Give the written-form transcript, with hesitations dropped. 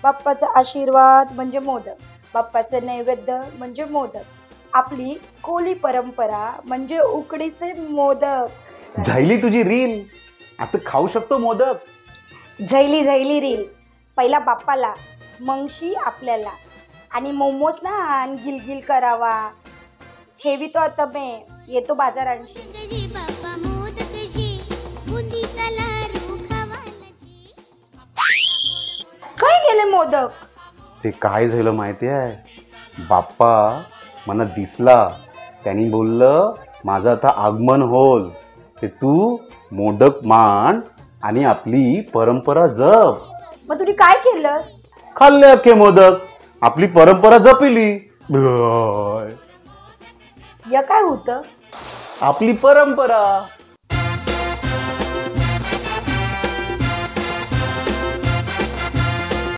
बाप्पाचा आशीर्वाद म्हणजे मोदक, बाप्पाचं नैवेद्य म्हणजे मोदक, आपली कोली परंपरा म्हणजे उकडीचे मोदक. झाली तुझी रील, आता खाऊ शकतो मोदक. झैली झैली रील. पहिला बाप्पाला मगशी आपल्याला, आणि मोमोज ना गिलगिल करावा. ठेवितो आता मी, येतो बाजारांशी. काय गेले मोदक? ते काय झालं माहिती आहे, बाप्पा मला दिसला, त्यांनी बोललं माझं आता आगमन होल, ते तू मोदक मान आणि आपली परंपरा जप. मग तुम्ही काय केलंस? खाल्ले अख्खे मोदक, आपली परंपरा जपिली. या काय होतं? आपली परंपरा.